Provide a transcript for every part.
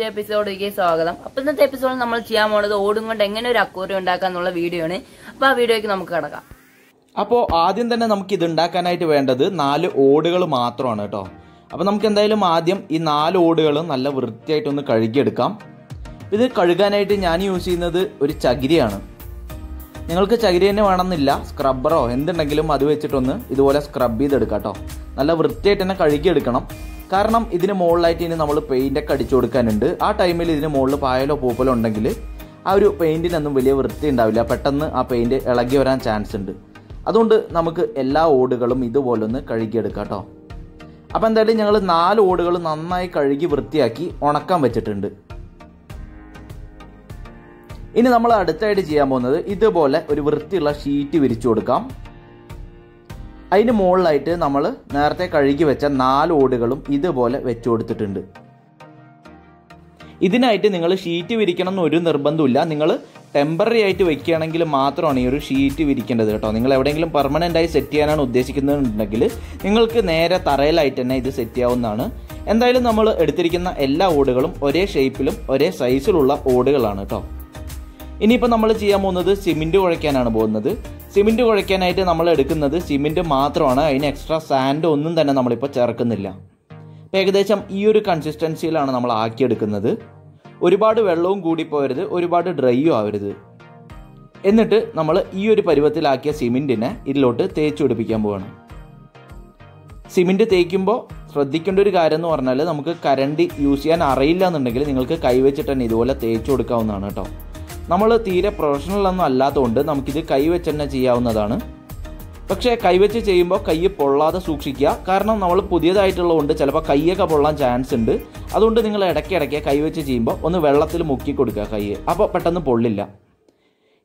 പുതിയ എപ്പിസോഡിലേക്ക് സ്വാഗതം. അപ്പോൾ ഇന്നത്തെ എപ്പിസോഡിൽ നമ്മൾ ചെയ്യാൻ പോകുന്നത് ഓടും കൊണ്ട് എങ്ങനെ ഒരു അക്വേറിയം ഉണ്ടാക്കാന്നുള്ള വീഡിയോ ആണ്. അപ്പോൾ ആ വീഡിയോയ്ക്ക് നമുക്ക് കടക്കാം. അപ്പോൾ ആദ്യം തന്നെ നമുക്ക് ഇത് ഉണ്ടാക്കാനായിട്ട് വേണ്ടത് 4 ഓടുകൾ മാത്രമാണ് കേട്ടോ. അപ്പോൾ നമുക്ക് എന്തായാലും ആദ്യം ഈ 4 ഓടുകളും നല്ല വൃത്തിയായിട്ടൊന്ന് കഴുകിയെടുക്കാം. ഇത് കഴുകാനായിട്ട് ഞാൻ യൂസ് ചെയ്യുന്നത് ഒരു ചകിരിയാണ്. നിങ്ങൾക്ക് ചകിരി തന്നെ വേണമെന്നില്ല, സ്ക്രബ്ബറോ എന്തുണ്ടെങ്കിലും അത് വെച്ചിട്ടൊന്ന് ഇതുപോലെ സ്ക്രബ് ചെയ്തെടുക്കാം കേട്ടോ. നല്ല വൃത്തിയായിട്ട് തന്നെ കഴുകിയെടുക്കണം. കാരണം ഇതിന് മുകളിലായിട്ട് ഇനി നമ്മൾ പെയിൻ്റൊക്കെ അടിച്ചു കൊടുക്കാനുണ്ട്. ആ ടൈമിൽ ഇതിന് മുകളിൽ പായലോ പൂപ്പലോ ഉണ്ടെങ്കിൽ ആ ഒരു പെയിൻറ്റിനൊന്നും വലിയ വൃത്തി ഉണ്ടാവില്ല, പെട്ടെന്ന് ആ പെയിൻറ്റ് ഇളകി വരാൻ ചാൻസ് ഉണ്ട്. അതുകൊണ്ട് നമുക്ക് എല്ലാ ഓടുകളും ഇതുപോലെ ഒന്ന് കഴുകിയെടുക്കാം കേട്ടോ. അപ്പോൾ എന്തായാലും ഞങ്ങൾ 4 ഓടുകൾ നന്നായി കഴുകി വൃത്തിയാക്കി ഉണക്കാൻ വെച്ചിട്ടുണ്ട്. ഇനി നമ്മൾ അടുത്തായിട്ട് ചെയ്യാൻ പോകുന്നത് ഇതുപോലെ ഒരു വൃത്തിയുള്ള ഷീറ്റ് വിരിച്ചു കൊടുക്കാം. അതിന് മുകളിലായിട്ട് നമ്മൾ നേരത്തെ കഴുകി വെച്ച 4 ഓടുകളും ഇതുപോലെ വെച്ചു കൊടുത്തിട്ടുണ്ട്. ഇതിനായിട്ട് നിങ്ങൾ ഷീറ്റ് വിരിക്കണം എന്ന് ഒരു നിർബന്ധമില്ല. നിങ്ങൾ ടെമ്പററി ആയിട്ട് വെക്കുകയാണെങ്കിൽ മാത്രമാണ് ഈ ഒരു ഷീറ്റ് വിരിക്കേണ്ടത് കേട്ടോ. നിങ്ങൾ എവിടെയെങ്കിലും പെർമനൻ്റ് ആയി സെറ്റ് ചെയ്യാനാണ് ഉദ്ദേശിക്കുന്നതെന്നുണ്ടെങ്കിൽ നിങ്ങൾക്ക് നേരെ തറയിലായിട്ട് തന്നെ ഇത് സെറ്റ് ചെയ്യാവുന്നതാണ്. എന്തായാലും നമ്മൾ എടുത്തിരിക്കുന്ന എല്ലാ ഓടുകളും ഒരേ ഷേപ്പിലും ഒരേ സൈസിലുള്ള ഓടുകളാണ് കേട്ടോ. ഇനിയിപ്പോൾ നമ്മൾ ചെയ്യാൻ പോകുന്നത് സിമെൻറ്റ് കുഴയ്ക്കാനാണ് പോകുന്നത്. സിമെൻറ്റ് കുഴയ്ക്കാനായിട്ട് നമ്മൾ എടുക്കുന്നത് സിമെൻറ്റ് മാത്രമാണ്. അതിന് എക്സ്ട്രാ സാൻഡ് ഒന്നും തന്നെ നമ്മളിപ്പോൾ ചേർക്കുന്നില്ല. അപ്പോൾ ഏകദേശം ഈ ഒരു കൺസിസ്റ്റൻസിയിലാണ് നമ്മൾ ആക്കിയെടുക്കുന്നത്. ഒരുപാട് വെള്ളവും കൂടി പോകരുത്, ഒരുപാട് ഡ്രൈയും ആവരുത്. എന്നിട്ട് നമ്മൾ ഈ ഒരു പരുവത്തിലാക്കിയ സിമെൻറ്റിനെ ഇതിലോട്ട് തേച്ച് പിടിപ്പിക്കാൻ പോവാണ്. സിമെൻറ്റ് തേക്കുമ്പോൾ ശ്രദ്ധിക്കേണ്ട ഒരു കാര്യം എന്ന് പറഞ്ഞാൽ നമുക്ക് കരണ്ടി യൂസ് ചെയ്യാൻ അറിയില്ല എന്നുണ്ടെങ്കിൽ നിങ്ങൾക്ക് കൈവച്ചിട്ട് തന്നെ ഇതുപോലെ തേച്ച് കൊടുക്കാവുന്നതാണ് കേട്ടോ. നമ്മൾ തീരെ പ്രൊഫഷണൽ ഒന്നും അല്ലാത്തതുകൊണ്ട് നമുക്കിത് കൈവച്ച് തന്നെ ചെയ്യാവുന്നതാണ്. പക്ഷേ കൈവച്ച് ചെയ്യുമ്പോൾ കൈ പൊള്ളാതെ സൂക്ഷിക്കുക. കാരണം നമ്മൾ പുതിയതായിട്ടുള്ളതുകൊണ്ട് ചിലപ്പോൾ കൈയൊക്കെ പൊള്ളാൻ ചാൻസ് ഉണ്ട്. അതുകൊണ്ട് നിങ്ങൾ ഇടയ്ക്കിടയ്ക്ക് കൈവച്ച് ചെയ്യുമ്പോൾ ഒന്ന് വെള്ളത്തിൽ മുക്കി കൊടുക്കുക കൈ, അപ്പോൾ പെട്ടെന്ന് പൊള്ളില്ല.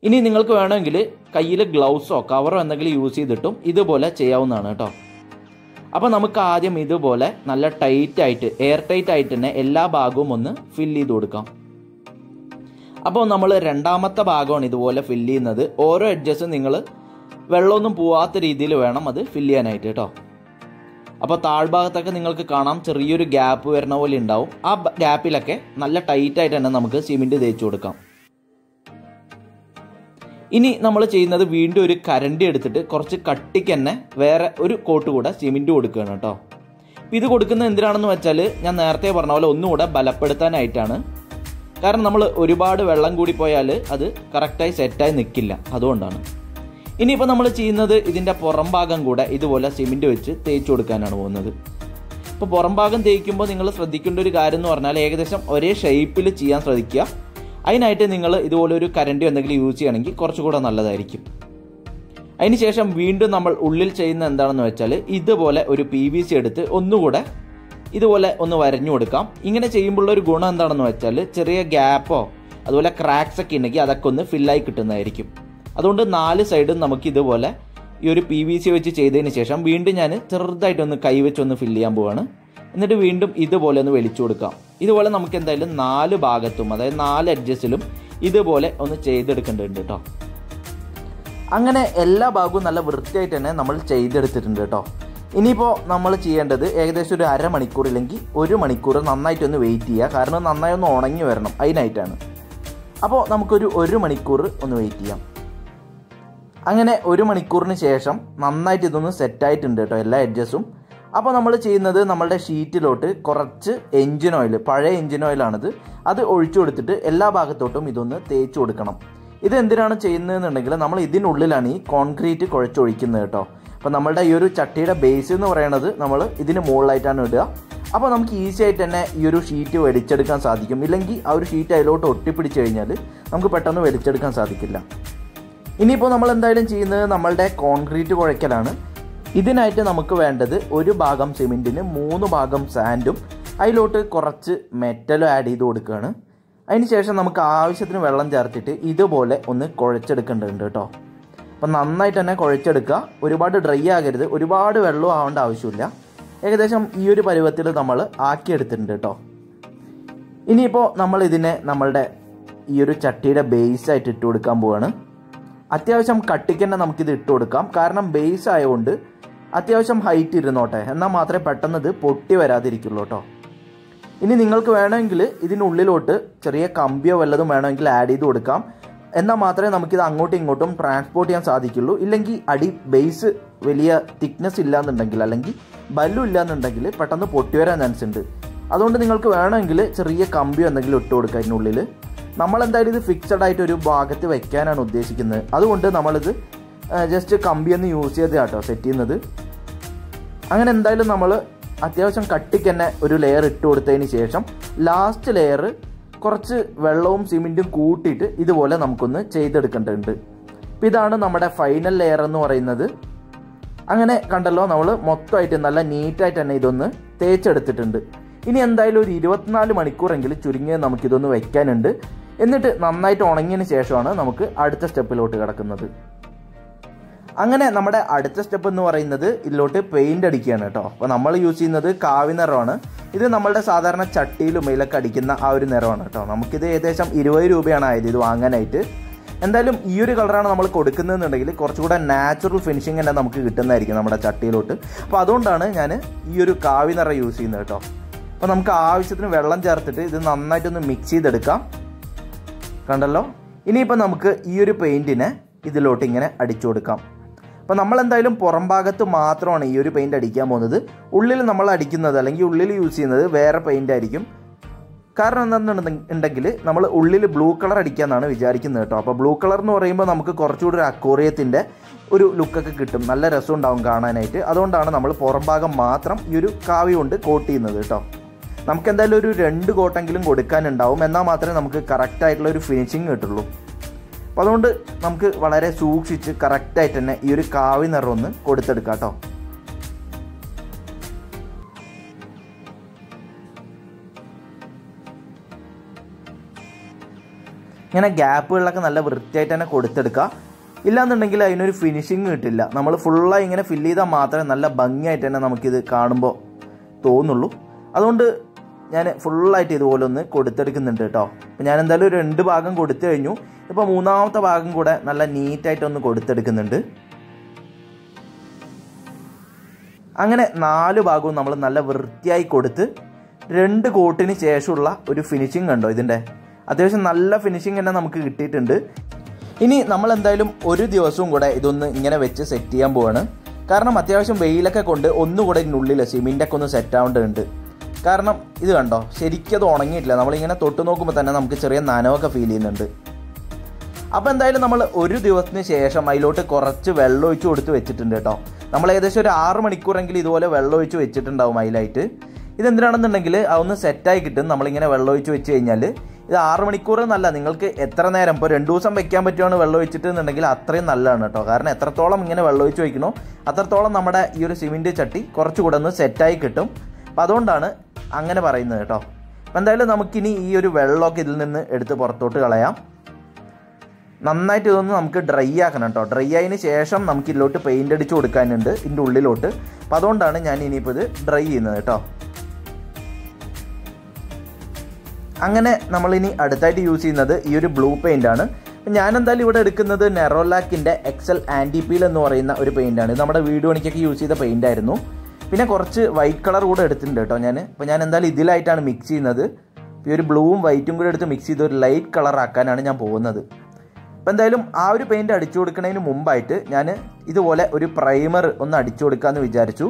ഇനി നിങ്ങൾക്ക് വേണമെങ്കിൽ കയ്യിൽ ഗ്ലൗസോ കവറോ എന്തെങ്കിലും യൂസ് ചെയ്തിട്ടും ഇതുപോലെ ചെയ്യാവുന്നതാണ് കേട്ടോ. അപ്പോൾ നമുക്ക് ആദ്യം ഇതുപോലെ നല്ല ടൈറ്റായിട്ട് എയർ ടൈറ്റ് ആയിട്ട് തന്നെ എല്ലാ ഭാഗവും ഒന്ന് ഫില്ല് ചെയ്ത് കൊടുക്കാം. അപ്പോൾ നമ്മൾ രണ്ടാമത്തെ ഭാഗമാണ് ഇതുപോലെ ഫില്ല് ചെയ്യുന്നത്. ഓരോ എഡ്ജസും നിങ്ങൾ വെള്ളമൊന്നും പോവാത്ത രീതിയിൽ വേണം അത് ഫില്ല് ചെയ്യാനായിട്ട് കേട്ടോ. അപ്പോൾ താഴ്ഭാഗത്തൊക്കെ നിങ്ങൾക്ക് കാണാം ചെറിയൊരു ഗ്യാപ്പ് വരുന്ന പോലെ ഉണ്ടാവും. ആ ഗ്യാപ്പിലൊക്കെ നല്ല ടൈറ്റായിട്ട് തന്നെ നമുക്ക് സിമെൻറ്റ് തേച്ച് കൊടുക്കാം. ഇനി നമ്മൾ ചെയ്യുന്നത് വീണ്ടും ഒരു കരണ്ടി എടുത്തിട്ട് കുറച്ച് കട്ടിക്ക് തന്നെ വേറെ ഒരു കോട്ട് കൂടെ സിമെൻറ്റ് കൊടുക്കുകയാണ് കേട്ടോ. ഇത് കൊടുക്കുന്നത് എന്തിനാണെന്ന് വെച്ചാൽ ഞാൻ നേരത്തെ പറഞ്ഞ പോലെ ഒന്നുകൂടെ ബലപ്പെടുത്താനായിട്ടാണ്. കാരണം നമ്മൾ ഒരുപാട് വെള്ളം കൂടി പോയാൽ അത് കറക്റ്റായി സെറ്റായി നിൽക്കില്ല, അതുകൊണ്ടാണ്. ഇനിയിപ്പോൾ നമ്മൾ ചെയ്യുന്നത് ഇതിൻ്റെ പുറം ഭാഗം കൂടെ ഇതുപോലെ സിമെൻറ്റ് വെച്ച് തേച്ച് കൊടുക്കാനാണ് പോകുന്നത്. ഇപ്പോൾ പുറം ഭാഗം തേക്കുമ്പോൾ നിങ്ങൾ ശ്രദ്ധിക്കേണ്ട ഒരു കാര്യം എന്ന് പറഞ്ഞാൽ ഏകദേശം ഒരേ ഷേപ്പിൽ ചെയ്യാൻ ശ്രദ്ധിക്കുക. അതിനായിട്ട് നിങ്ങൾ ഇതുപോലെ ഒരു കരണ്ടി എന്തെങ്കിലും യൂസ് ചെയ്യുകയാണെങ്കിൽ കുറച്ചുകൂടെ നല്ലതായിരിക്കും. അതിനുശേഷം വീണ്ടും നമ്മൾ ഉള്ളിൽ ചെയ്യുന്ന എന്താണെന്ന് വെച്ചാൽ ഇതുപോലെ ഒരു PVC എടുത്ത് ഒന്നുകൂടെ ഇതുപോലെ ഒന്ന് വരഞ്ഞു കൊടുക്കാം. ഇങ്ങനെ ചെയ്യുമ്പോഴുള്ള ഒരു ഗുണം എന്താണെന്ന് വെച്ചാൽ ചെറിയ ഗ്യാപ്പോ അതുപോലെ ക്രാക്സ് ഒക്കെ ഉണ്ടെങ്കിൽ അതൊക്കെ ഒന്ന് ഫില്ലായി കിട്ടുന്നതായിരിക്കും. അതുകൊണ്ട് 4 സൈഡും നമുക്ക് ഇതുപോലെ ഈ ഒരു PVC വെച്ച് ചെയ്തതിന് ശേഷം വീണ്ടും ഞാൻ ചെറുതായിട്ടൊന്ന് കൈവച്ചൊന്ന് ഫില്ല് ചെയ്യാൻ പോവാണ്. എന്നിട്ട് വീണ്ടും ഇതുപോലെ ഒന്ന് വലിച്ചു കൊടുക്കാം. ഇതുപോലെ നമുക്ക് എന്തായാലും 4 ഭാഗത്തും അതായത് 4 എഡ്ജസിലും ഇതുപോലെ ഒന്ന് ചെയ്തെടുക്കേണ്ടതുണ്ട് കേട്ടോ. അങ്ങനെ എല്ലാ ഭാഗവും നല്ല വൃത്തിയായിട്ട് തന്നെ നമ്മൾ ചെയ്തെടുത്തിട്ടുണ്ട് കേട്ടോ. ഇനിയിപ്പോൾ നമ്മൾ ചെയ്യേണ്ടത് ഏകദേശം ഒരു അരമണിക്കൂർ ഇല്ലെങ്കിൽ 1 മണിക്കൂർ നന്നായിട്ടൊന്ന് വെയിറ്റ് ചെയ്യുക. കാരണം നന്നായി ഒന്ന് ഉണങ്ങി വരണം, അതിനായിട്ടാണ്. അപ്പോൾ നമുക്കൊരു 1 മണിക്കൂർ ഒന്ന് വെയിറ്റ് ചെയ്യാം. അങ്ങനെ 1 മണിക്കൂറിന് ശേഷം നന്നായിട്ട് ഇതൊന്ന് സെറ്റായിട്ടുണ്ട് കേട്ടോ എല്ലാ എഡ്ജസും. അപ്പോൾ നമ്മൾ ചെയ്യുന്നത് നമ്മളുടെ ഷീറ്റിലോട്ട് കുറച്ച് എൻജിൻ ഓയിൽ, പഴയ എൻജിൻ ഓയിലാണിത്, അത് ഒഴിച്ചു കൊടുത്തിട്ട് എല്ലാ ഭാഗത്തോട്ടും ഇതൊന്ന് തേച്ച് കൊടുക്കണം. ഇത് എന്തിനാണ് ചെയ്യുന്നതെന്നുണ്ടെങ്കിൽ നമ്മൾ ഇതിനുള്ളിലാണ് ഈ കോൺക്രീറ്റ് കുഴച്ചൊഴിക്കുന്നത് കേട്ടോ. അപ്പോൾ നമ്മളുടെ ഈ ഒരു ചട്ടിയുടെ ബേസ് എന്ന് പറയുന്നത് നമ്മൾ ഇതിന് മുകളിലായിട്ടാണ് ഇടുക. അപ്പോൾ നമുക്ക് ഈസി ആയിട്ട് തന്നെ ഈ ഒരു ഷീറ്റ് വലിച്ചെടുക്കാൻ സാധിക്കും. ഇല്ലെങ്കിൽ ആ ഒരു ഷീറ്റ് അതിലോട്ട് ഒട്ടിപ്പിടിച്ച് കഴിഞ്ഞാൽ നമുക്ക് പെട്ടെന്ന് വലിച്ചെടുക്കാൻ സാധിക്കില്ല. ഇനിയിപ്പോൾ നമ്മൾ എന്തായാലും ചെയ്യുന്നത് നമ്മളുടെ കോൺക്രീറ്റ് കുഴയ്ക്കലാണ്. ഇതിനായിട്ട് നമുക്ക് വേണ്ടത് 1 ഭാഗം സിമെൻറ്റിന് 3 ഭാഗം സാൻഡും അതിലോട്ട് കുറച്ച് മെറ്റലും ആഡ് ചെയ്ത് കൊടുക്കുകയാണ്. അതിനുശേഷം നമുക്ക് ആവശ്യത്തിന് വെള്ളം ചേർത്തിട്ട് ഇതുപോലെ ഒന്ന് കുഴച്ചെടുക്കേണ്ടതുണ്ട് കേട്ടോ. അപ്പം നന്നായിട്ട് തന്നെ കുഴച്ചെടുക്കുക. ഒരുപാട് ഡ്രൈ ആകരുത്, ഒരുപാട് വെള്ളം ആവേണ്ട ആവശ്യമില്ല. ഏകദേശം ഈ ഒരു പരുവത്തിൽ നമ്മൾ ആക്കിയെടുത്തിട്ടുണ്ട് കേട്ടോ. ഇനിയിപ്പോൾ നമ്മൾ ഇതിനെ നമ്മളുടെ ഈ ഒരു ചട്ടിയുടെ ബേസായിട്ട് ഇട്ട് കൊടുക്കാൻ പോവാണ്. അത്യാവശ്യം കട്ടിക്ക് തന്നെ നമുക്കിത് ഇട്ട് കൊടുക്കാം. കാരണം ബേസ് ആയതുകൊണ്ട് അത്യാവശ്യം ഹൈറ്റ് ഇരുന്നോട്ടെ, എന്നാൽ മാത്രമേ പെട്ടെന്ന് ഇത് പൊട്ടി വരാതിരിക്കുള്ളൂ കേട്ടോ. ഇനി നിങ്ങൾക്ക് വേണമെങ്കിൽ ഇതിനുള്ളിലോട്ട് ചെറിയ കമ്പിയോ വല്ലതും വേണമെങ്കിൽ ആഡ് ചെയ്ത് കൊടുക്കാം. എന്നാൽ മാത്രമേ നമുക്കിത് അങ്ങോട്ടും ഇങ്ങോട്ടും ട്രാൻസ്പോർട്ട് ചെയ്യാൻ സാധിക്കുള്ളൂ. ഇല്ലെങ്കിൽ അടി ബേസ് വലിയ തിക്നെസ് ഇല്ലാന്നുണ്ടെങ്കിൽ അല്ലെങ്കിൽ ബലം ഇല്ലാന്നുണ്ടെങ്കിൽ പെട്ടെന്ന് പൊട്ടിവരാൻ ചാൻസ് ഉണ്ട്. അതുകൊണ്ട് നിങ്ങൾക്ക് വേണമെങ്കിൽ ചെറിയ കമ്പിയോ എന്തെങ്കിലും ഇട്ട് കൊടുക്കുക ഇതിനുള്ളിൽ. നമ്മളെന്തായാലും ഇത് ഫിക്സഡ് ആയിട്ട് ഒരു ഭാഗത്ത് വെക്കാനാണ് ഉദ്ദേശിക്കുന്നത്. അതുകൊണ്ട് നമ്മളിത് ജസ്റ്റ് കമ്പിയൊന്ന് യൂസ് ചെയ്താട്ടോ സെറ്റ് ചെയ്യുന്നത്. അങ്ങനെ എന്തായാലും നമ്മൾ അത്യാവശ്യം കട്ടിക്ക് തന്നെ ഒരു ലെയർ ഇട്ട് കൊടുത്തതിന് ശേഷം ലാസ്റ്റ് ലെയർ കുറച്ച് വെള്ളവും സിമെൻറ്റും കൂട്ടിയിട്ട് ഇതുപോലെ നമുക്കൊന്ന് ചെയ്തെടുക്കേണ്ടതുണ്ട്. അപ്പോൾ ഇതാണ് നമ്മുടെ ഫൈനൽ ലെയർ എന്ന് പറയുന്നത്. അങ്ങനെ കണ്ടല്ലോ, നമ്മൾ മൊത്തമായിട്ട് നല്ല നീറ്റായിട്ട് തന്നെ ഇതൊന്ന് തേച്ചെടുത്തിട്ടുണ്ട്. ഇനി എന്തായാലും ഒരു 24 മണിക്കൂറെങ്കിലും ചുരുങ്ങിയത് നമുക്കിതൊന്ന് വയ്ക്കാനുണ്ട്. എന്നിട്ട് നന്നായിട്ട് ഉണങ്ങിയതിന് ശേഷമാണ് നമുക്ക് അടുത്ത സ്റ്റെപ്പിലോട്ട് കിടക്കുന്നത്. അങ്ങനെ നമ്മുടെ അടുത്ത സ്റ്റെപ്പ് എന്ന് പറയുന്നത് ഇതിലോട്ട് പെയിൻ്റ് അടിക്കുകയാണ് കേട്ടോ. അപ്പോൾ നമ്മൾ യൂസ് ചെയ്യുന്നത് കാവി നിറമാണ്. ഇത് നമ്മളുടെ സാധാരണ ചട്ടിയിലും ഇതിലൊക്കെ അടിക്കുന്ന ആ ഒരു നിറമാണ് കേട്ടോ. നമുക്കിത് ഏകദേശം 20 രൂപയാണ് ആയത് ഇത് വാങ്ങാനായിട്ട്. എന്തായാലും ഈ ഒരു കളറാണ് നമ്മൾ കൊടുക്കുന്നതെന്നുണ്ടെങ്കിൽ കുറച്ചുകൂടെ നാച്ചുറൽ ഫിനിഷിങ് തന്നെ നമുക്ക് കിട്ടുന്നതായിരിക്കും നമ്മുടെ ചട്ടിയിലോട്ട്. അപ്പോൾ അതുകൊണ്ടാണ് ഞാൻ ഈ ഒരു കാവി നിറ യൂസ് ചെയ്യുന്നത് കേട്ടോ. അപ്പോൾ നമുക്ക് ആവശ്യത്തിന് വെള്ളം ചേർത്തിട്ട് ഇത് നന്നായിട്ടൊന്ന് മിക്സ് ചെയ്തെടുക്കാം. കണ്ടല്ലോ, ഇനിയിപ്പോൾ നമുക്ക് ഈ ഒരു പെയിൻറ്റിനെ ഇതിലോട്ട് ഇങ്ങനെ അടിച്ചു കൊടുക്കാം. അപ്പോൾ നമ്മളെന്തായാലും പുറം ഭാഗത്ത് മാത്രമാണ് ഈ ഒരു പെയിൻറ്റ് അടിക്കാൻ പോകുന്നത്. ഉള്ളിൽ നമ്മൾ അടിക്കുന്നത് അല്ലെങ്കിൽ ഉള്ളിൽ യൂസ് ചെയ്യുന്നത് വേറെ പെയിൻ്റ് ആയിരിക്കും. കാരണം എന്താണെന്നുണ്ടെങ്കിൽ നമ്മൾ ഉള്ളിൽ ബ്ലൂ കളർ അടിക്കാമെന്നാണ് വിചാരിക്കുന്നത് കേട്ടോ. അപ്പോൾ ബ്ലൂ കളർ എന്ന് പറയുമ്പോൾ നമുക്ക് കുറച്ചുകൂടി ഒരു അക്വേറിയത്തിൻ്റെ ഒരു ലുക്കൊക്കെ കിട്ടും, നല്ല രസം ഉണ്ടാവും കാണാനായിട്ട്. അതുകൊണ്ടാണ് നമ്മൾ പുറം ഭാഗം മാത്രം ഈ ഒരു കാവി കൊണ്ട് കോട്ട് ചെയ്യുന്നത് കേട്ടോ. നമുക്ക് എന്തായാലും ഒരു 2 കോട്ടെങ്കിലും കൊടുക്കാനുണ്ടാവും. എന്നാൽ മാത്രമേ നമുക്ക് കറക്റ്റായിട്ടുള്ള ഒരു ഫിനിഷിങ് കിട്ടുള്ളൂ. അപ്പോൾ അതുകൊണ്ട് നമുക്ക് വളരെ സൂക്ഷിച്ച് കറക്റ്റായിട്ട് തന്നെ ഈ ഒരു കാവി നിറം ഒന്ന് കൊടുത്തെടുക്കാം കേട്ടോ. ഇങ്ങനെ ഗ്യാപ്പുകളിലൊക്കെ നല്ല വൃത്തിയായിട്ട് തന്നെ കൊടുത്തെടുക്കുക. ഇല്ലാന്നുണ്ടെങ്കിൽ അതിനൊരു ഫിനിഷിങ് കിട്ടില്ല. നമ്മൾ ഫുള്ളായി ഇങ്ങനെ ഫില്ല് ചെയ്താൽ മാത്രമേ നല്ല ഭംഗിയായിട്ട് തന്നെ നമുക്കിത് കാണുമ്പോൾ തോന്നുള്ളൂ. അതുകൊണ്ട് ഞാൻ ഫുള്ളായിട്ട് ഇതുപോലെ ഒന്ന് കൊടുത്തെടുക്കുന്നുണ്ട് കേട്ടോ. അപ്പോൾ ഞാൻ എന്തായാലും ഒരു 2 ഭാഗം കൊടുത്തു കഴിഞ്ഞു. ഇപ്പോൾ 3ാമത്തെ ഭാഗം കൂടെ നല്ല നീറ്റായിട്ടൊന്ന് കൊടുത്തെടുക്കുന്നുണ്ട്. അങ്ങനെ 4 ഭാഗവും നമ്മൾ നല്ല വൃത്തിയായി കൊടുത്ത് 2 കോട്ടിന് ശേഷമുള്ള ഒരു ഫിനിഷിങ് കണ്ടോ. ഇതിൻ്റെ അത്യാവശ്യം നല്ല ഫിനിഷിങ് തന്നെ നമുക്ക് കിട്ടിയിട്ടുണ്ട്. ഇനി നമ്മൾ എന്തായാലും ഒരു ദിവസവും കൂടെ ഇതൊന്ന് ഇങ്ങനെ വെച്ച് സെറ്റ് ചെയ്യാൻ പോവാണ്. കാരണം അത്യാവശ്യം വെയിലൊക്കെ കൊണ്ട് ഒന്നുകൂടെ ഇതിനുള്ളിൽ സിമെൻ്റൊക്കെ ഒന്ന് സെറ്റ് ആവേണ്ടതുണ്ട്. കാരണം ഇത് കണ്ടോ, ശരിക്കും അത് ഉണങ്ങിയിട്ടില്ല. നമ്മളിങ്ങനെ തൊട്ട് നോക്കുമ്പോൾ തന്നെ നമുക്ക് ചെറിയ നനവൊക്കെ ഫീൽ ചെയ്യുന്നുണ്ട്. അപ്പോൾ എന്തായാലും നമ്മൾ ഒരു ദിവസത്തിന് ശേഷം അതിലോട്ട് കുറച്ച് വെള്ളം ഒഴിച്ച് കൊടുത്ത് വെച്ചിട്ടുണ്ട് കേട്ടോ. നമ്മൾ ഏകദേശം ഒരു 6 മണിക്കൂറെങ്കിലും ഇതുപോലെ വെള്ളം ഒഴിച്ച് വെച്ചിട്ടുണ്ടാവും അതിലായിട്ട്. ഇതെന്തിനാണെന്നുണ്ടെങ്കിൽ അതൊന്ന് സെറ്റായി കിട്ടും. നമ്മളിങ്ങനെ വെള്ളം ഒഴിച്ച് വെച്ച് കഴിഞ്ഞാൽ ഇത് 6 മണിക്കൂർ എന്നല്ല, നിങ്ങൾക്ക് എത്ര നേരം ഇപ്പോൾ 2 ദിവസം വെക്കാൻ പറ്റുവാണ് വെള്ളം ഒഴിച്ചിട്ട് എന്നുണ്ടെങ്കിൽ അത്രയും നല്ലതാണ് കേട്ടോ. കാരണം എത്രത്തോളം ഇങ്ങനെ വെള്ളം ഒഴിച്ച് വയ്ക്കണോ അത്രത്തോളം നമ്മുടെ ഈ ഒരു സിമെൻറ്റ് ചട്ടി കുറച്ചുകൂടെ ഒന്ന് സെറ്റായി കിട്ടും. അപ്പോൾ അതുകൊണ്ടാണ് അങ്ങനെ പറയുന്നത് കേട്ടോ. അപ്പോൾ എന്തായാലും നമുക്കിനി ഈ ഒരു വെള്ളമൊക്കെ ഇതിൽ നിന്ന് എടുത്ത് പുറത്തോട്ട് കളയാം. നന്നായിട്ട് ഇതൊന്ന് നമുക്ക് ഡ്രൈ ആക്കണം കേട്ടോ. ഡ്രൈ ആയതിന് ശേഷം നമുക്ക് ഇതിലോട്ട് പെയിൻ്റ് അടിച്ച് കൊടുക്കാനുണ്ട് ഇതിൻ്റെ ഉള്ളിലോട്ട്. അപ്പോൾ അതുകൊണ്ടാണ് ഞാൻ ഇനിയിപ്പോൾ ഇത് ഡ്രൈ ചെയ്യുന്നത് കേട്ടോ. അങ്ങനെ നമ്മളിനി അടുത്തായിട്ട് യൂസ് ചെയ്യുന്നത് ഈ ഒരു ബ്ലൂ പെയിൻ്റാണ്. ഞാൻ എന്തായാലും ഇവിടെ എടുക്കുന്നത് നെറോലാക്കിൻ്റെ എക്സൽ ആൻറ്റി പീൽ എന്ന് പറയുന്ന ഒരു പെയിൻ്റാണ്. ഇത് നമ്മുടെ വീഡിയോ പണിക്കൊക്കെ യൂസ് ചെയ്ത പെയിൻ്റ് ആയിരുന്നു. പിന്നെ കുറച്ച് വൈറ്റ് കളർ കൂടെ എടുത്തിട്ടുണ്ട് കേട്ടോ ഞാൻ. അപ്പോൾ ഞാൻ എന്തായാലും ഇതിലായിട്ടാണ് മിക്സ് ചെയ്യുന്നത്. ഈ ഒരു ബ്ലൂവും വൈറ്റും കൂടെ എടുത്ത് മിക്സ് ചെയ്ത് ഒരു ലൈറ്റ് കളർ ആക്കാനാണ് ഞാൻ പോകുന്നത്. അപ്പോൾ എന്തായാലും ആ ഒരു പെയിൻറ്റ് അടിച്ചു കൊടുക്കുന്നതിന് മുമ്പായിട്ട് ഞാൻ ഇതുപോലെ ഒരു പ്രൈമർ ഒന്ന് അടിച്ചു കൊടുക്കാമെന്ന് വിചാരിച്ചു.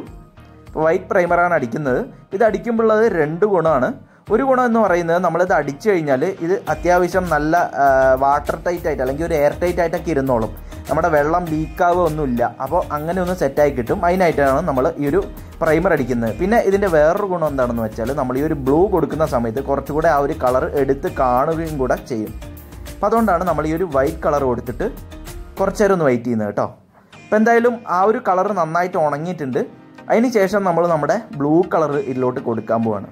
അപ്പോൾ വൈറ്റ് പ്രൈമറാണ് അടിക്കുന്നത്. ഇത് അടിക്കുമ്പോൾ ഉള്ളത് 2 ഗുണമാണ്. ഒരു ഗുണം എന്ന് പറയുന്നത് നമ്മളിത് അടിച്ചു കഴിഞ്ഞാൽ ഇത് അത്യാവശ്യം നല്ല വാട്ടർ ടൈറ്റ് ആയിട്ട് അല്ലെങ്കിൽ ഒരു എയർ ടൈറ്റ് ആയിട്ടൊക്കെ ഇരുന്നോളും. നമ്മുടെ വെള്ളം ലീക്കാവുക ഒന്നുമില്ല. അപ്പോൾ അങ്ങനെ ഒന്ന് സെറ്റായി കിട്ടും. അതിനായിട്ടാണ് നമ്മൾ ഈ ഒരു പ്രൈമർ അടിക്കുന്നത്. പിന്നെ ഇതിൻ്റെ വേറൊരു ഗുണം എന്താണെന്ന് വെച്ചാൽ നമ്മൾ ഈ ഒരു ബ്ലൂ കൊടുക്കുന്ന സമയത്ത് കുറച്ചുകൂടെ ആ ഒരു കളർ എടുത്ത് കാണുകയും കൂടെ ചെയ്യും. അപ്പോൾ അതുകൊണ്ടാണ് നമ്മൾ ഈ ഒരു വൈറ്റ് കളർ കൊടുത്തിട്ട് കുറച്ച് നേരം ഒന്ന് വെയിറ്റ് ചെയ്യുന്നത് കേട്ടോ. അപ്പോൾ എന്തായാലും ആ ഒരു കളർ നന്നായിട്ട് ഉണങ്ങിയിട്ടുണ്ട്. അതിന് ശേഷം നമ്മൾ നമ്മുടെ ബ്ലൂ കളർ ഇതിലോട്ട് കൊടുക്കാൻ പോവാണ്.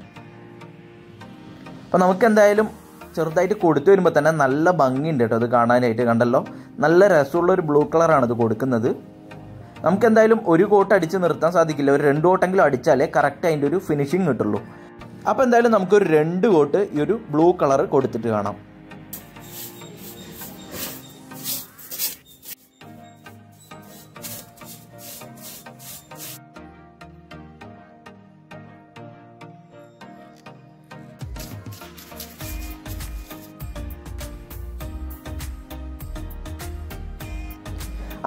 അപ്പോൾ നമുക്ക് എന്തായാലും ചെറുതായിട്ട് കൊടുത്തു വരുമ്പോൾ തന്നെ നല്ല ഭംഗിയുണ്ട് കേട്ടോ അത് കാണാനായിട്ട്. കണ്ടല്ലോ, നല്ല രസമുള്ളൊരു ബ്ലൂ കളറാണ് ഇത് കൊടുക്കുന്നത്. നമുക്ക് എന്തായാലും ഒരു കോട്ട് അടിച്ച് നിർത്താൻ സാധിക്കില്ല. ഒരു 2 കോട്ടെങ്കിലും അടിച്ചാലേ കറക്റ്റ് അതിൻ്റെ ഒരു ഫിനിഷിങ് കിട്ടുള്ളൂ. അപ്പോൾ എന്തായാലും നമുക്കൊരു 2 കോട്ട് ഈ ഒരു ബ്ലൂ കളർ കൊടുത്തിട്ട് കാണാം.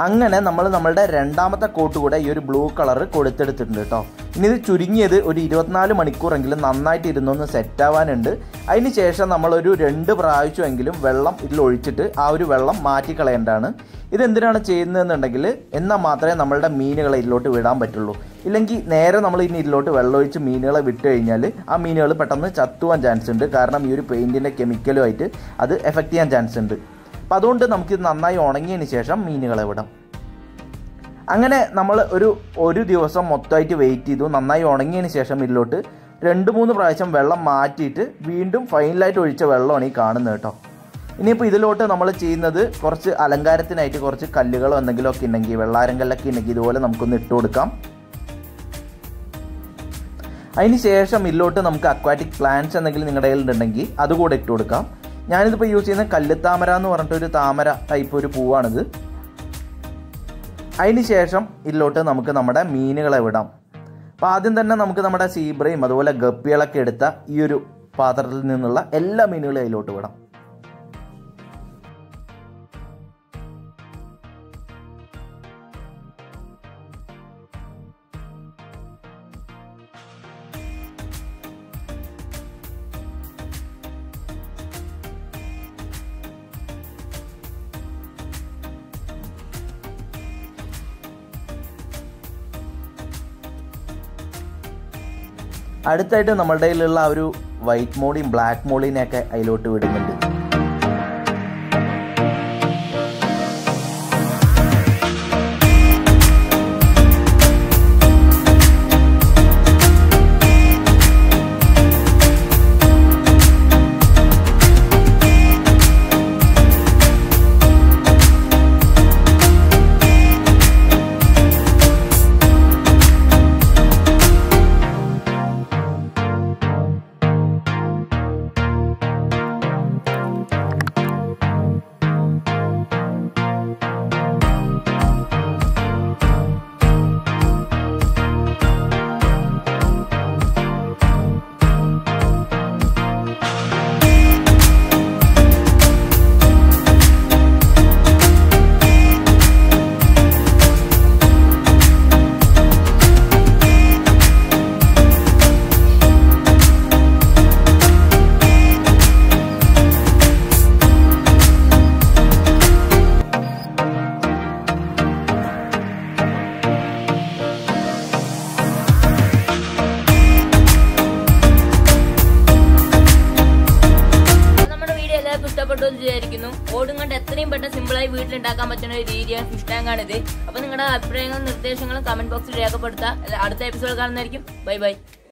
അങ്ങനെ നമ്മൾ നമ്മളുടെ രണ്ടാമത്തെ കോട്ട് കൂടെ ഈ ഒരു ബ്ലൂ കളർ കൊടുത്തെടുത്തിട്ടുണ്ട് കേട്ടോ. ഇനി ഇത് ചുരുങ്ങിയത് ഒരു 24 മണിക്കൂറെങ്കിലും നന്നായിട്ട് ഇരുന്നൊന്ന് സെറ്റാവാനുണ്ട്. അതിന് ശേഷം നമ്മളൊരു 2 പ്രാവശ്യമെങ്കിലും വെള്ളം ഇതിലൊഴിച്ചിട്ട് ആ ഒരു വെള്ളം മാറ്റിക്കളയേണ്ടതാണ്. ഇതെന്തിനാണ് ചെയ്യുന്നതെന്നുണ്ടെങ്കിൽ എന്നാൽ മാത്രമേ നമ്മളുടെ മീനുകളെ ഇതിലോട്ട് വിടാൻ പറ്റുള്ളൂ. ഇല്ലെങ്കിൽ നേരെ നമ്മൾ ഇനി ഇതിലോട്ട് വെള്ളമൊഴിച്ച് മീനുകളെ വിട്ട് കഴിഞ്ഞാൽ ആ മീനുകൾ പെട്ടെന്ന് ചത്തുവാൻ ചാൻസ് ഉണ്ട്. കാരണം ഈ ഒരു പെയിൻറ്റിൻ്റെ കെമിക്കലുമായിട്ട് അത് എഫക്റ്റ് ചെയ്യാൻ ചാൻസ് ഉണ്ട്. അപ്പം അതുകൊണ്ട് നമുക്കിത് നന്നായി ഉണങ്ങിയതിന് ശേഷം മീനുകളെ വിടാം. അങ്ങനെ നമ്മൾ ഒരു ദിവസം മൊത്തമായിട്ട് വെയിറ്റ് ചെയ്തു. നന്നായി ഉണങ്ങിയതിന് ശേഷം ഇതിലോട്ട് 2-3 പ്രാവശ്യം വെള്ളം മാറ്റിയിട്ട് വീണ്ടും ഫൈനലായിട്ട് ഒഴിച്ച വെള്ളമാണ് ഈ കാണുന്നത് കേട്ടോ. ഇനിയിപ്പോൾ ഇതിലോട്ട് നമ്മൾ ചെയ്യുന്നത് കുറച്ച് അലങ്കാരത്തിനായിട്ട് കുറച്ച് കല്ലുകളോ എന്തെങ്കിലും ഒക്കെ ഉണ്ടെങ്കിൽ, വെള്ളാരം കല്ലൊക്കെ ഉണ്ടെങ്കിൽ ഇതുപോലെ നമുക്കൊന്ന് ഇട്ട് കൊടുക്കാം. അതിന് ശേഷം ഇതിലോട്ട് നമുക്ക് അക്വാറ്റിക് പ്ലാന്റ്സ് എന്തെങ്കിലും നിങ്ങളുടെ കയ്യിലുണ്ടെങ്കിൽ അതുകൂടെ ഇട്ട് കൊടുക്കാം. ഞാനിതിപ്പോൾ യൂസ് ചെയ്യുന്ന കല്ലുത്താമര എന്ന് പറഞ്ഞിട്ടൊരു താമര ടൈപ്പ് ഒരു പൂവാണിത്. അതിന് ശേഷം ഇതിലോട്ട് നമുക്ക് നമ്മുടെ മീനുകളെ വിടാം. അപ്പോൾ ആദ്യം തന്നെ നമുക്ക് നമ്മുടെ സീബ്രയും അതുപോലെ ഗപ്പികളൊക്കെ എടുത്ത ഈ ഒരു പാത്രത്തിൽ നിന്നുള്ള എല്ലാ മീനുകളെയും അതിലോട്ട് വിടാം. അടുത്തായിട്ട് നമ്മളുടെ കയ്യിലുള്ള ആ ഒരു വൈറ്റ് മോളിയും ബ്ലാക്ക് മോളിനെയൊക്കെ അതിലോട്ട് വിടുന്നുണ്ട്. വിചാരിക്കുന്നു. ഓടും കൊണ്ട് എത്രയും പെട്ടെന്ന് സിമ്പിളായി വീട്ടിലുണ്ടാക്കാൻ പറ്റുന്ന ഒരു രീതിയാണ് ഫിഷ് ടാങ്ക് ആണിത്. അപ്പൊ നിങ്ങളുടെ അഭിപ്രായങ്ങളും നിർദ്ദേശങ്ങളും കമന്റ് ബോക്സിൽ രേഖപ്പെടുത്താം. അടുത്ത എപ്പിസോഡ് കാണുന്നതായിരിക്കും. Bye bye.